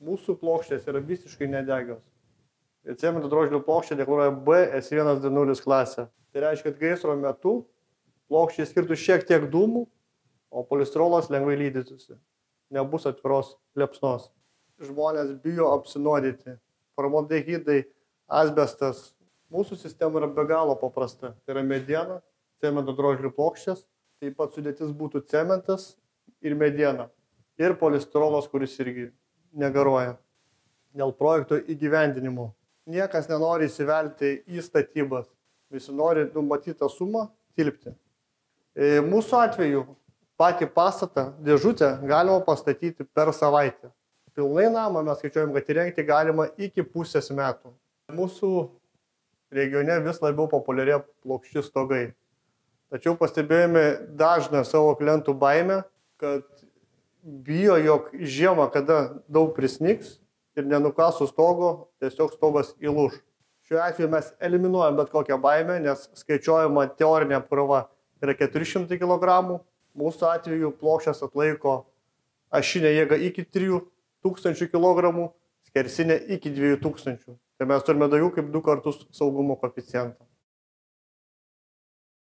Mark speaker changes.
Speaker 1: Mūsų plokštės yra visiškai nedegios. Ir cemento drožlių plokštė deklaruoja BS1D0 klasę. Tai reiškia, kad gaisro metu plokštė skirtų šiek tiek dūmų, o polistirolas lengvai lydytųsi. Nebus atviros liepsnos. Žmonės bijo apsinuodyti. Formaldehidai, asbestas. Mūsų sistema yra be galo paprasta. Tai yra mediena, cemento drožlių plokštės, taip pat sudėtis būtų cementas ir mediena. Ir polistirolas, kuris irgi negaruoja. Dėl projekto įgyvendinimo. Niekas nenori įsivelti į statybas. Visi nori numatytą sumą tilpti. Mūsų atveju patį pastatą, dėžutę galima pastatyti per savaitę. Pilnai namą mes skaičiuojam, kad įrengti galima iki pusės metų. Mūsų regione vis labiau populiarėja plokšči stogai. Tačiau pastebėjome dažną savo klientų baimę, kad bijo, jog žiemą, kada daug prisnigs ir nenukasų stogo, tiesiog stogas įlūš. Šiuo atveju mes eliminuojam bet kokią baimę, nes skaičiuojama teorinė apkrova yra 400 kg. Mūsų atveju plokštės atlaiko ašinę jėgą iki 3000 kg, skersinę iki 2000. Tai mes turime daugiau kaip 2 kartus saugumo koeficientą.